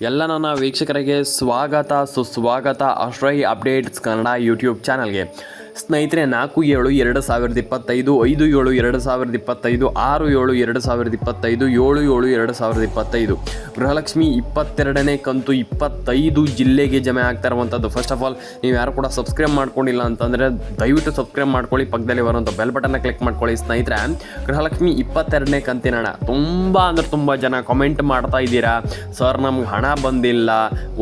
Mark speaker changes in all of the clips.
Speaker 1: ಎಲ್ಲ ನನ್ನ ವೀಕ್ಷಕರಿಗೆ ಸ್ವಾಗತ ಸುಸ್ವಾಗತ ಅಶ್ರೈ ಅಪ್ಡೇಟ್ಸ್ ಕನ್ನಡ ಯೂಟ್ಯೂಬ್ ಚಾನಲ್ಗೆ. ಸ್ನೇಹಿತರೆ, 4/7/2025, 5/7/2025, 6/7/2025, 7/7/2025 ಗೃಹಲಕ್ಷ್ಮಿ 22ನೇ ಕಂತು 25 ಜಿಲ್ಲೆಗೆ ಜಮೆ ಆಗ್ತಾ ಇರುವಂಥದ್ದು. ಫಸ್ಟ್ ಆಫ್ ಆಲ್, ನೀವು ಯಾರು ಕೂಡ ಸಬ್ಸ್ಕ್ರೈಬ್ ಮಾಡ್ಕೊಂಡಿಲ್ಲ ಅಂತಂದರೆ ದಯವಿಟ್ಟು ಸಬ್ಸ್ಕ್ರೈಬ್ ಮಾಡ್ಕೊಳ್ಳಿ, ಪಕ್ಕದಲ್ಲಿ ಬರುವಂಥ ಬೆಲ್ ಬಟನ್ನ ಕ್ಲಿಕ್ ಮಾಡ್ಕೊಳ್ಳಿ. ಸ್ನೇಹಿತರೆ, ಗೃಹಲಕ್ಷ್ಮಿ 22ನೇ ಕಂತಿನ ಹಣ ತುಂಬ ಜನ ಕಾಮೆಂಟ್ ಮಾಡ್ತಾ ಇದ್ದೀರಾ, ಸರ್ ನಮ್ಗೆ ಹಣ ಬಂದಿಲ್ಲ,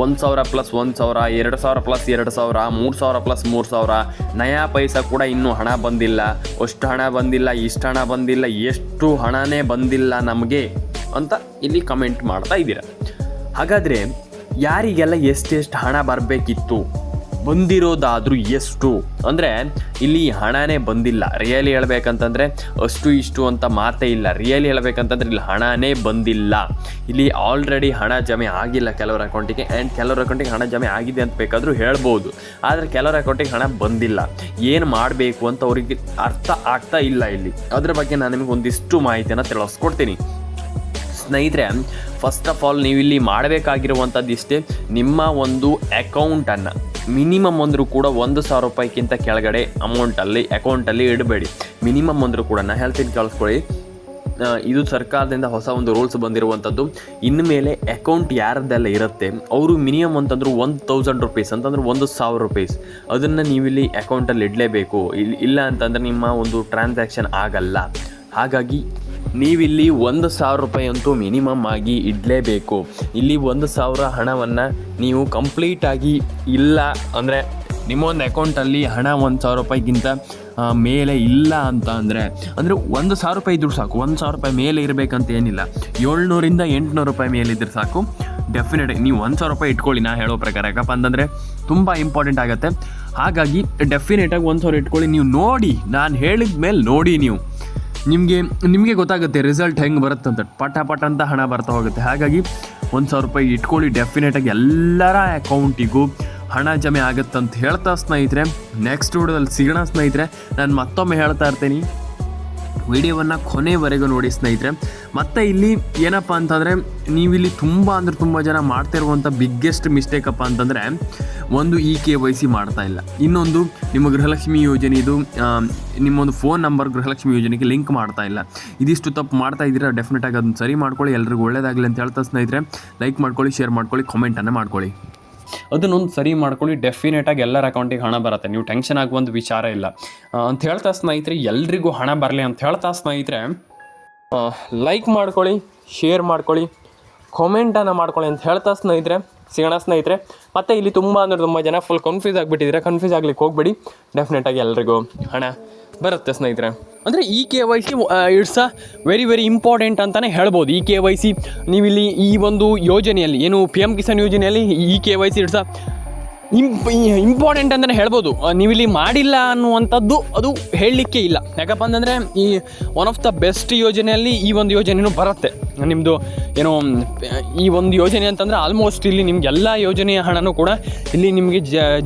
Speaker 1: 1,000 + 1,000, 2,000 + 2,000, 3,000 + 3,000, ನಯಾ ಪೈಸಾ ಕೂಡ ಇನ್ನೂ ಹಣ ಬಂದಿಲ್ಲ, ಅಷ್ಟು ಹಣ ಬಂದಿಲ್ಲ, ಇಷ್ಟು ಹಣ ಬಂದಿಲ್ಲ, ಎಷ್ಟು ಹಣನೇ ಬಂದಿಲ್ಲ ನಮಗೆ ಅಂತ ಇಲ್ಲಿ ಕಮೆಂಟ್ ಮಾಡ್ತಾ ಇದ್ದೀರಾ. ಹಾಗಾದರೆ ಯಾರಿಗೆಲ್ಲ ಎಷ್ಟೆಷ್ಟು ಹಣ ಬರಬೇಕಿತ್ತು, ಬಂದಿರೋದಾದರೂ ಎಷ್ಟು ಅಂದರೆ ಇಲ್ಲಿ ಹಣನೇ ಬಂದಿಲ್ಲ. ರಿಯಲಿ ಹೇಳ್ಬೇಕಂತಂದರೆ ಅಷ್ಟು ಇಷ್ಟು ಅಂತ ಮಾತೇ ಇಲ್ಲ. ರಿಯಲಿ ಹೇಳ್ಬೇಕಂತಂದರೆ ಇಲ್ಲಿ ಹಣನೇ ಬಂದಿಲ್ಲ. ಇಲ್ಲಿ ಆಲ್ರೆಡಿ ಹಣ ಜಮೆ ಆಗಿಲ್ಲ ಕೆಲವರ ಅಕೌಂಟಿಗೆ, ಆ್ಯಂಡ್ ಕೆಲವರ ಅಕೌಂಟಿಗೆ ಹಣ ಜಮೆ ಆಗಿದೆ ಅಂತ ಬೇಕಾದರೂ ಹೇಳ್ಬೋದು. ಆದರೆ ಕೆಲವರ ಅಕೌಂಟಿಗೆ ಹಣ ಬಂದಿಲ್ಲ. ಏನು ಮಾಡಬೇಕು ಅಂತ ಅವರಿಗೆ ಅರ್ಥ ಆಗ್ತಾ ಇಲ್ಲ. ಇಲ್ಲಿ ಅದ್ರ ಬಗ್ಗೆ ನಾನು ನಿಮಗೆ ಒಂದಿಷ್ಟು ಮಾಹಿತಿಯನ್ನು ತಿಳಿಸ್ಕೊಡ್ತೀನಿ. ಸ್ನೇಹಿತರೆ, ಫಸ್ಟ್ ಆಫ್ ಆಲ್ ನೀವಿಲ್ಲಿ ಮಾಡಬೇಕಾಗಿರುವಂಥದ್ದು ಇಷ್ಟೇ, ನಿಮ್ಮ ಒಂದು ಅಕೌಂಟನ್ನು ಮಿನಿಮಮ್ ಅಂದರೂ ಕೂಡ 1,000 ರೂಪಾಯಿಗಿಂತ ಕೆಳಗಡೆ ಅಕೌಂಟಲ್ಲಿ ಇಡಬೇಡಿ. ಮಿನಿಮಮ್ ಅಂದರೂ ಕೂಡ ನಾನು ಹೇಳ್ತೀನಿ, ಕಳಿಸ್ಕೊಳ್ಳಿ. ಇದು ಸರ್ಕಾರದಿಂದ ಹೊಸ ಒಂದು ರೂಲ್ಸ್ ಬಂದಿರುವಂಥದ್ದು. ಇನ್ಮೇಲೆ ಅಕೌಂಟ್ ಯಾರದ್ದೆಲ್ಲ ಇರುತ್ತೆ ಅವರು ಮಿನಿಮಮ್ ಅಂತಂದ್ರೆ 1,000 ರೂಪೀಸ್ ಅಂತಂದ್ರೆ 1,000 ರೂಪೀಸ್ ಅದನ್ನು ನೀವಿಲ್ಲಿ ಅಕೌಂಟಲ್ಲಿ ಇಡಲೇಬೇಕು. ಇಲ್ಲ ಅಂತಂದರೆ ನಿಮ್ಮ ಒಂದು ಟ್ರಾನ್ಸಾಕ್ಷನ್ ಆಗಲ್ಲ. ಹಾಗಾಗಿ ನೀವಿಲ್ಲಿ 1,000 ರೂಪಾಯಿ ಅಂತೂ ಮಿನಿಮಮ್ ಆಗಿ ಇಡಲೇಬೇಕು. ಇಲ್ಲಿ 1,000 ಹಣವನ್ನು ನೀವು ಕಂಪ್ಲೀಟಾಗಿ ಇಲ್ಲ ಅಂದರೆ ನಿಮ್ಮ ಒಂದು ಅಕೌಂಟಲ್ಲಿ ಹಣ 1,000 ರೂಪಾಯಿಗಿಂತ ಮೇಲೆ ಇಲ್ಲ ಅಂತ ಅಂದರೆ 1,000 ರೂಪಾಯಿ ಇದ್ರೂ ಸಾಕು. 1,000 ರೂಪಾಯಿ ಮೇಲೆ ಇರಬೇಕಂತ ಏನಿಲ್ಲ. 700ರಿಂದ 800 ರೂಪಾಯಿ ಮೇಲೆ ಇದ್ದರೆ ಸಾಕು. ಡೆಫಿನೆಟಾಗಿ ನೀವು 1,000 ರೂಪಾಯಿ ಇಟ್ಕೊಳ್ಳಿ. ನಾ ಹೇಳೋ ಪ್ರಕಾರ ಯಾಕಪ್ಪ ಅಂತಂದರೆ ತುಂಬ ಇಂಪಾರ್ಟೆಂಟ್ ಆಗುತ್ತೆ. ಹಾಗಾಗಿ ಡೆಫಿನೆಟಾಗಿ 1,000 ಇಟ್ಕೊಳ್ಳಿ. ನೀವು ನೋಡಿ, ನಾನು ಹೇಳಿದ ಮೇಲೆ ನೋಡಿ, ನಿಮಗೆ ಗೊತ್ತಾಗುತ್ತೆ ರಿಸಲ್ಟ್ ಹೆಂಗೆ ಬರುತ್ತಂತ. ಪಟ ಅಂತ ಹಣ ಬರ್ತಾ ಹೋಗುತ್ತೆ. ಹಾಗಾಗಿ 1,000 ರೂಪಾಯಿ ಇಟ್ಕೊಳ್ಳಿ. ಡೆಫಿನೆಟಾಗಿ ಎಲ್ಲರ ಅಕೌಂಟಿಗೂ ಹಣ ಜಮೆ ಆಗುತ್ತಂತ ಹೇಳ್ತಾ ಸ್ನೇಹಿತರೆ, ನೆಕ್ಸ್ಟ್ ವಿಡಿಯೋದಲ್ಲಿ ಸಿಗೋಣ. ಸ್ನೇಹಿತರೆ, ನಾನು ಮತ್ತೊಮ್ಮೆ ಹೇಳ್ತಾ ಇರ್ತೀನಿ, ವಿಡಿಯೋವನ್ನು ಕೊನೆವರೆಗೂ ನೋಡಿ ಸ್ನೇಹಿತರೆ. ಮತ್ತು ಇಲ್ಲಿ ಏನಪ್ಪ ಅಂತಂದರೆ, ನೀವಿಲ್ಲಿ ತುಂಬ ಜನ ಮಾಡ್ತಿರುವಂಥ ಬಿಗ್ಗೆಸ್ಟ್ ಮಿಸ್ಟೇಕಪ್ಪ ಅಂತಂದರೆ, ಒಂದು KYC ಮಾಡ್ತಾ ಇಲ್ಲ. ಇನ್ನೊಂದು, ನಿಮ್ಮ ಗೃಹಲಕ್ಷ್ಮಿ ಯೋಜನೆದು ನಿಮ್ಮೊಂದು ಫೋನ್ ನಂಬರ್ ಗೃಹಲಕ್ಷ್ಮಿ ಯೋಜನೆಗೆ ಲಿಂಕ್ ಮಾಡ್ತಾ ಇಲ್ಲ. ಇದಿಷ್ಟು ತಪ್ಪು ಮಾಡ್ತಾ ಇದ್ದೀರಾ. ಡೆಫಿನೆಟಾಗಿ ಅದನ್ನು ಸರಿ ಮಾಡ್ಕೊಳ್ಳಿ. ಎಲ್ರಿಗೂ ಒಳ್ಳೆಯದಾಗಲಿ ಅಂತ ಹೇಳ್ತಾ ಸ್ನೇಹಿತರೆ, ಲೈಕ್ ಮಾಡ್ಕೊಳ್ಳಿ, ಶೇರ್ ಮಾಡ್ಕೊಳ್ಳಿ, ಕಾಮೆಂಟನ್ನು ಮಾಡ್ಕೊಳ್ಳಿ. ಅದನ್ನೊಂದು ಸರಿ ಮಾಡ್ಕೊಳ್ಳಿ. ಡೆಫಿನೆಟಾಗಿ ಎಲ್ಲರ ಅಕೌಂಟಿಗೆ ಹಣ ಬರುತ್ತೆ. ನೀವು ಟೆನ್ಷನ್ ಆಗುವಂಥ ವಿಚಾರ ಇಲ್ಲ ಅಂತ ಹೇಳ್ತಾ ಸ್ನೇಹಿತರೆ, ಎಲ್ರಿಗೂ ಹಣ ಬರಲಿ ಅಂತ ಹೇಳ್ತಾ ಸ್ನೇಹಿತರೆ, ಲೈಕ್ ಮಾಡ್ಕೊಳ್ಳಿ, ಶೇರ್ ಮಾಡ್ಕೊಳ್ಳಿ, ಕಾಮೆಂಟನ್ನು ಮಾಡ್ಕೊಳ್ಳಿ ಅಂತ ಹೇಳ್ತಾ ಸ್ನೇಹಿತರೆ, ಸಿಗೋಣ ಸ್ನೇಹಿತರೆ. ಮತ್ತು ಇಲ್ಲಿ ತುಂಬ ಜನ ಫುಲ್ ಕನ್ಫ್ಯೂಸ್ ಆಗಿಬಿಟ್ಟಿದ್ದೀರಾ. ಕನ್ಫ್ಯೂಸ್ ಆಗ್ಲಿಕ್ಕೆ ಹೋಗ್ಬೇಡಿ. ಡೆಫಿನೆಟಾಗಿ ಎಲ್ರಿಗೂ ಹಣ ಬರುತ್ತೆ ಸ್ನೇಹಿತರೆ. ಅಂದರೆ KYC ಇಟ್ಸ್ ವೆರಿ ಇಂಪಾರ್ಟೆಂಟ್ ಅಂತಲೇ ಹೇಳ್ಬೋದು. KYC ನೀವಿಲ್ಲಿ ಈ ಒಂದು ಯೋಜನೆಯಲ್ಲಿ ಏನು PM ಕಿಸಾನ್ ಯೋಜನೆಯಲ್ಲಿ KYC ಇಟ್ಸ್ ಇಂಪಾರ್ಟೆಂಟ್ ಅಂತಲೇ ಹೇಳ್ಬೋದು. ನೀವಿಲ್ಲಿ ಮಾಡಿಲ್ಲ ಅನ್ನುವಂಥದ್ದು ಅದು ಹೇಳಲಿಕ್ಕೆ ಇಲ್ಲ. ಯಾಕಪ್ಪ ಅಂತಂದರೆ ಈ ಒನ್ ಆಫ್ ದ ಬೆಸ್ಟ್ ಯೋಜನೆಯಲ್ಲಿ ಈ ಒಂದು ಯೋಜನೆಯೂ ಬರುತ್ತೆ. ನಿಮ್ಮದು ಏನೋ ಈ ಒಂದು ಯೋಜನೆ ಅಂತಂದರೆ ಆಲ್ಮೋಸ್ಟ್ ಇಲ್ಲಿ ನಿಮಗೆಲ್ಲ ಯೋಜನೆಯ ಹಣನೂ ಕೂಡ ಇಲ್ಲಿ ನಿಮಗೆ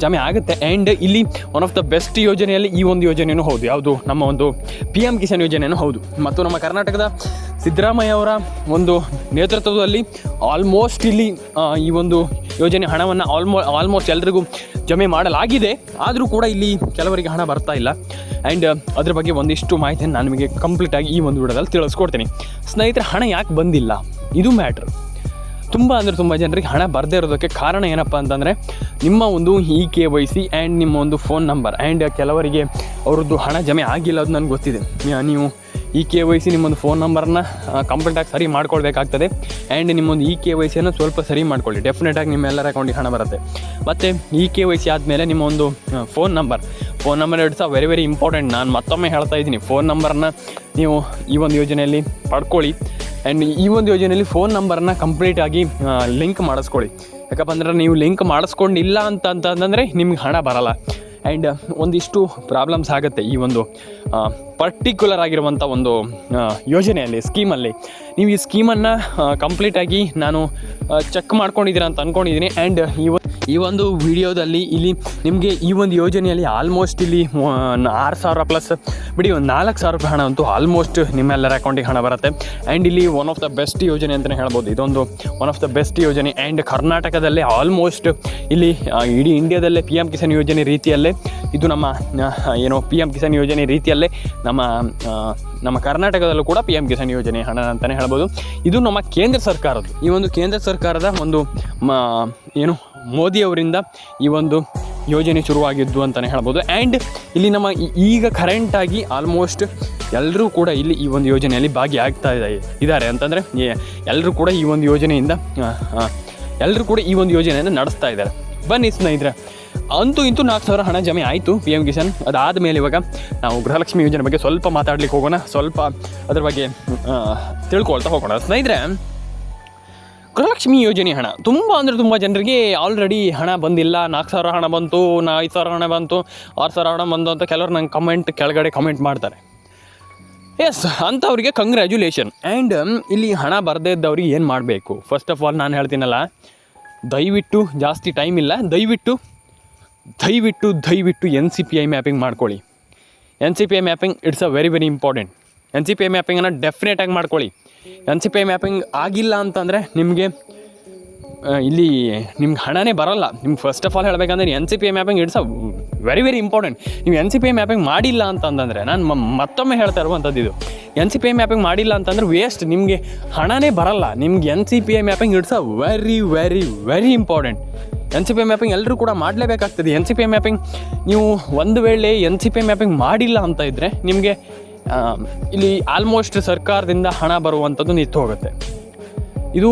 Speaker 1: ಜಮೆ ಆಗುತ್ತೆ. ಆ್ಯಂಡ್ ಇಲ್ಲಿ ಒನ್ ಆಫ್ ದ ಬೆಸ್ಟ್ ಯೋಜನೆಯಲ್ಲಿ ಈ ಒಂದು ಯೋಜನೆಯೂ ಹೌದು. ಯಾವುದು ನಮ್ಮ ಒಂದು PM ಕಿಸಾನ್ ಯೋಜನೆಯೂ ಹೌದು. ಮತ್ತು ನಮ್ಮ ಕರ್ನಾಟಕದ ಸಿದ್ದರಾಮಯ್ಯ ಅವರ ಒಂದು ನೇತೃತ್ವದಲ್ಲಿ ಆಲ್ಮೋಸ್ಟ್ ಇಲ್ಲಿ ಈ ಒಂದು ಯೋಜನೆ ಹಣವನ್ನು ಆಲ್ಮೋಸ್ಟ್ ಎಲ್ರಿಗೂ ಜಮೆ ಮಾಡಲಾಗಿದೆ. ಆದರೂ ಕೂಡ ಇಲ್ಲಿ ಕೆಲವರಿಗೆ ಹಣ ಬರ್ತಾ ಇಲ್ಲ. ಆ್ಯಂಡ್ ಅದ್ರ ಬಗ್ಗೆ ಒಂದಿಷ್ಟು ಮಾಹಿತಿಯನ್ನು ನಾನು ನಿಮಗೆ ಕಂಪ್ಲೀಟಾಗಿ ಈ ಒಂದು ವಿಡಿಯೋದಲ್ಲಿ ತಿಳಿಸ್ಕೊಡ್ತೀನಿ. ಸ್ನೇಹಿತರೆ, ಹಣ ಯಾಕೆ ಬಂದಿಲ್ಲ ಇದು ಮ್ಯಾಟ್ರ್. ತುಂಬ ಜನರಿಗೆ ಹಣ ಬರದೇ ಇರೋದಕ್ಕೆ ಕಾರಣ ಏನಪ್ಪ ಅಂತಂದರೆ, ನಿಮ್ಮ ಒಂದು KYC ಆ್ಯಂಡ್ ನಿಮ್ಮ ಒಂದು ಫೋನ್ ನಂಬರ್. ಆ್ಯಂಡ್ ಕೆಲವರಿಗೆ ಅವ್ರದ್ದು ಹಣ ಜಮೆ ಆಗಿಲ್ಲ, ಅದು ನನಗೆ ಗೊತ್ತಿದೆ. ನೀವು KYC ನಿಮ್ಮೊಂದು ಫೋನ್ ನಂಬರನ್ನ ಕಂಪ್ಲೀಟಾಗಿ ಸರಿ ಮಾಡ್ಕೊಳ್ಬೇಕಾಗ್ತದೆ. ಆ್ಯಂಡ್ ನಿಮ್ಮೊಂದು KYCಯನ್ನು ಸ್ವಲ್ಪ ಸರಿ ಮಾಡ್ಕೊಳ್ಳಿ. ಡೆಫಿನೆಟಾಗಿ ನಿಮ್ಮೆಲ್ಲರ ಅಕೌಂಟಿಗೆ ಹಣ ಬರುತ್ತೆ. ಮತ್ತು KYC ಆದಮೇಲೆ ನಿಮ್ಮ ಒಂದು phone number it's very important. ನಾನು ಮತ್ತೊಮ್ಮೆ ಹೇಳ್ತಾ ಇದ್ದೀನಿ, ಫೋನ್ ನಂಬರನ್ನು ನೀವು ಈ ಒಂದು ಯೋಜನೆಯಲ್ಲಿ ಪಡ್ಕೊಳ್ಳಿ. ಆ್ಯಂಡ್ ಈ ಒಂದು ಯೋಜನೆಯಲ್ಲಿ ಫೋನ್ ನಂಬರನ್ನು ಕಂಪ್ಲೀಟಾಗಿ ಲಿಂಕ್ ಮಾಡಿಸ್ಕೊಳ್ಳಿ. ಯಾಕಪ್ಪ ಅಂದರೆ ನೀವು ಲಿಂಕ್ ಮಾಡಿಸ್ಕೊಂಡಿಲ್ಲ ಅಂತಂದರೆ ನಿಮ್ಗೆ ಹಣ ಬರಲ್ಲ. ಆ್ಯಂಡ್ ಒಂದಿಷ್ಟು ಪ್ರಾಬ್ಲಮ್ಸ್ ಆಗುತ್ತೆ ಈ ಒಂದು ಪರ್ಟಿಕ್ಯುಲರ್ ಆಗಿರುವಂಥ ಒಂದು ಯೋಜನೆಯಲ್ಲಿ, ಸ್ಕೀಮಲ್ಲಿ. ನೀವು ಈ ಸ್ಕೀಮನ್ನು ಕಂಪ್ಲೀಟಾಗಿ ನಾನು ಚೆಕ್ ಮಾಡ್ಕೊಂಡಿದ್ದೀರಾ ಅಂತ ಅಂದ್ಕೊಂಡಿದ್ದೀನಿ. ಆ್ಯಂಡ್ ಈ ಒಂದು ವಿಡಿಯೋದಲ್ಲಿ ಇಲ್ಲಿ ನಿಮಗೆ ಈ ಒಂದು ಯೋಜನೆಯಲ್ಲಿ ಆಲ್ಮೋಸ್ಟ್ ಇಲ್ಲಿ 6,000 ಪ್ಲಸ್ ಬಿಡಿ ಒಂದು 4,000 ರೂಪಾಯಿ ಹಣ ಅಂತೂ ಆಲ್ಮೋಸ್ಟ್ ನಿಮ್ಮೆಲ್ಲರ ಅಕೌಂಟಿಗೆ ಹಣ ಬರುತ್ತೆ. ಆ್ಯಂಡ್ ಇಲ್ಲಿ ಒನ್ ಆಫ್ ದ ಬೆಸ್ಟ್ ಯೋಜನೆ ಅಂತಲೇ ಹೇಳ್ಬೋದು. ಇದೊಂದು ಒನ್ ಆಫ್ ದ ಬೆಸ್ಟ್ ಯೋಜನೆ. ಆ್ಯಂಡ್ ಕರ್ನಾಟಕದಲ್ಲೇ ಆಲ್ಮೋಸ್ಟ್ ಇಲ್ಲಿ ಇಡೀ ಇಂಡಿಯಾದಲ್ಲೇ ಪಿ ಎಮ್ ಕಿಸಾನ್ ಯೋಜನೆ ರೀತಿಯಲ್ಲೇ ಇದು ನಮ್ಮ ಪಿ ಎಮ್ ಕಿಸಾನ್ ಯೋಜನೆ ರೀತಿಯಲ್ಲೇ ನಮ್ಮ ಕರ್ನಾಟಕದಲ್ಲೂ ಕೂಡ ಪಿ ಎಮ್ ಕಿಸಾನ್ ಯೋಜನೆ ಹಣ ಅಂತಲೇ ಹೇಳ್ಬೋದು. ಇದು ನಮ್ಮ ಕೇಂದ್ರ ಸರ್ಕಾರದ್ದು. ಈ ಒಂದು ಕೇಂದ್ರ ಸರ್ಕಾರದ ಒಂದು ಮೋದಿಯವರಿಂದ ಈ ಒಂದು ಯೋಜನೆ ಶುರುವಾಗಿದ್ದು ಅಂತಲೇ ಹೇಳ್ಬೋದು. ಆ್ಯಂಡ್ ಇಲ್ಲಿ ನಮ್ಮ ಈಗ ಕರೆಂಟಾಗಿ ಆಲ್ಮೋಸ್ಟ್ ಎಲ್ಲರೂ ಕೂಡ ಇಲ್ಲಿ ಈ ಒಂದು ಯೋಜನೆಯಲ್ಲಿ ಭಾಗಿಯಾಗ್ತಾ ಇದ್ದಾರೆ ಅಂತಂದರೆ ಎಲ್ಲರೂ ಕೂಡ ಈ ಒಂದು ಯೋಜನೆಯಿಂದ ಎಲ್ಲರೂ ಕೂಡ ಈ ಒಂದು ಯೋಜನೆಯನ್ನು ನಡೆಸ್ತಾ ಇದ್ದಾರೆ. ಬನ್ನಿ ಸ್ನೇಹಿತರೆ, ಅಂತೂ ಇಂತೂ 4,000 ಹಣ ಜಮೆ ಆಯಿತು ಪಿ ಎಮ್ ಕಿಸಾನ್. ಅದಾದ ಮೇಲೆ ಇವಾಗ ನಾವು ಗೃಹಲಕ್ಷ್ಮಿ ಯೋಜನೆ ಬಗ್ಗೆ ಸ್ವಲ್ಪ ಮಾತಾಡ್ಲಿಕ್ಕೆ ಹೋಗೋಣ, ಸ್ವಲ್ಪ ಅದ್ರ ಬಗ್ಗೆ ತಿಳ್ಕೊಳ್ತಾ ಹೋಗೋಣ. ಸ್ನೇಹಿತರೆ, ಗೃಹಲಕ್ಷ್ಮಿ ಯೋಜನೆ ಹಣ ತುಂಬ ಜನರಿಗೆ ಆಲ್ರೆಡಿ ಹಣ ಬಂದಿಲ್ಲ. 4,000 ಹಣ ಬಂತು, 5,000 ಹಣ ಬಂತು, 6,000 ಹಣ ಬಂತು ಅಂತ ಕೆಲವರು ನಂಗೆ ಕೆಳಗಡೆ ಕಮೆಂಟ್ ಮಾಡ್ತಾರೆ. ಎಸ್, ಅಂಥವ್ರಿಗೆ ಕಂಗ್ರ್ಯಾಚುಲೇಷನ್. ಆ್ಯಂಡ್ ಇಲ್ಲಿ ಹಣ ಬರದೇ ಇದ್ದವ್ರಿಗೆ ಏನು ಮಾಡಬೇಕು? ಫಸ್ಟ್ ಆಫ್ ಆಲ್ ನಾನು ಹೇಳ್ತೀನಲ್ಲ, ದಯವಿಟ್ಟು ಜಾಸ್ತಿ ಟೈಮ್ ಇಲ್ಲ, ದಯವಿಟ್ಟು NCPI ಮ್ಯಾಪಿಂಗ್ ಮಾಡ್ಕೊಳ್ಳಿ. NCPI mapping it's a very important. NCPI ಮ್ಯಾಪಿಂಗನ್ನು ಡೆಫಿನೆಟಾಗಿ ಮಾಡ್ಕೊಳ್ಳಿ. NCPI ಮ್ಯಾಪಿಂಗ್ ಆಗಿಲ್ಲ ಅಂತಂದರೆ ನಿಮಗೆ ಇಲ್ಲಿ ನಿಮ್ಗೆ ಹಣನೇ ಬರೋಲ್ಲ. ನಿಮ್ಗೆ ಫಸ್ಟ್ ಆಫ್ ಆಲ್ ಹೇಳಬೇಕಂದ್ರೆ NCPI mapping it's a very important. ನೀವು NCPI ಮ್ಯಾಪಿಂಗ್ ಮಾಡಿಲ್ಲ ಅಂತಂದರೆ, ನಾನು ಮತ್ತೊಮ್ಮೆ ಹೇಳ್ತಾ ಇರುವಂಥದ್ದು ಇದು, NCPI ಮ್ಯಾಪಿಂಗ್ ಮಾಡಿಲ್ಲ ಅಂತಂದರೆ ವೇಸ್ಟ್, ನಿಮಗೆ ಹಣನೇ ಬರಲ್ಲ. ನಿಮ್ಗೆ NCPI mapping it's a very important. NCPI mapping ಎಲ್ಲರೂ ಕೂಡ ಮಾಡಲೇಬೇಕಾಗ್ತದೆ. NCPI ಮ್ಯಾಪಿಂಗ್ ನೀವು ಒಂದು ವೇಳೆ NCPI ಮ್ಯಾಪಿಂಗ್ ಮಾಡಿಲ್ಲ ಅಂತ ಇದ್ದರೆ ನಿಮಗೆ ಇಲ್ಲಿ ಆಲ್ಮೋಸ್ಟ್ ಸರ್ಕಾರದಿಂದ ಹಣ ಬರುವಂಥದ್ದು ನಿಂತು ಹೋಗುತ್ತೆ. ಇದು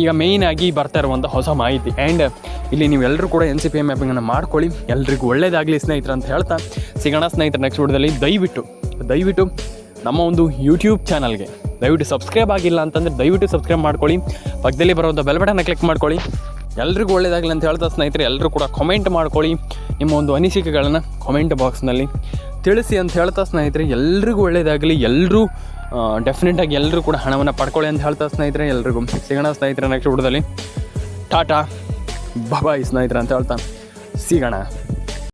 Speaker 1: ಈಗ ಮೇಯ್ನಾಗಿ ಬರ್ತಾ ಇರುವಂಥ ಹೊಸ ಮಾಹಿತಿ. ಆ್ಯಂಡ್ ಇಲ್ಲಿ ನೀವೆಲ್ಲರೂ ಕೂಡ NCPI ಮ್ಯಾಪಿಂಗನ್ನು ಮಾಡ್ಕೊಳ್ಳಿ. ಎಲ್ರಿಗೂ ಒಳ್ಳೆಯದಾಗಲಿ ಸ್ನೇಹಿತರೆ ಅಂತ ಹೇಳ್ತಾ ಸಿಗೋಣ ಸ್ನೇಹಿತರೆ ನೆಕ್ಸ್ಟ್ ವಿಡಿಯೋದಲ್ಲಿ. ದಯವಿಟ್ಟು ನಮ್ಮ ಒಂದು ಯೂಟ್ಯೂಬ್ ಚಾನಲ್ಗೆ ದಯವಿಟ್ಟು ಸಬ್ಸ್ಕ್ರೈಬ್ ಆಗಿಲ್ಲ ಅಂತಂದರೆ ದಯವಿಟ್ಟು ಸಬ್ಸ್ಕ್ರೈಬ್ ಮಾಡ್ಕೊಳ್ಳಿ. ಪಕ್ಕದಲ್ಲಿ ಬರುವಂಥ ಬೆಲ್ ಬಟನ್ನ ಕ್ಲಿಕ್ ಮಾಡ್ಕೊಳ್ಳಿ. ಎಲ್ರಿಗೂ ಒಳ್ಳೆಯದಾಗಲಿ ಅಂತ ಹೇಳ್ತಾ ಸ್ನೇಹಿತರೆ, ಎಲ್ಲರೂ ಕೂಡ ಕಾಮೆಂಟ್ ಮಾಡ್ಕೊಳ್ಳಿ. ನಿಮ್ಮ ಒಂದು ಅನಿಸಿಕೆಗಳನ್ನು ಕಾಮೆಂಟ್ ಬಾಕ್ಸ್ನಲ್ಲಿ ತಿಳಿಸಿ ಅಂತ ಹೇಳ್ತಾ ಸ್ನೇಹಿತರೆ, ಎಲ್ರಿಗೂ ಒಳ್ಳೆಯದಾಗಲಿ. ಎಲ್ಲರೂ ಡೆಫಿನೆಟಾಗಿ ಎಲ್ಲರೂ ಕೂಡ ಹಣವನ್ನು ಪಡ್ಕೊಳ್ಳಿ ಅಂತ ಹೇಳ್ತಾ ಸ್ನೇಹಿತರೆ, ಎಲ್ರಿಗೂ ಸಿಗೋಣ ಸ್ನೇಹಿತರೆ ನೆಕ್ಸ್ಟ್ ವಿಡಿಯೋದಲ್ಲಿ. ಟಾಟಾ ಬಾಯ್ ಸ್ನೇಹಿತರೆ ಅಂತ ಹೇಳ್ತಾ ಸಿಗೋಣ.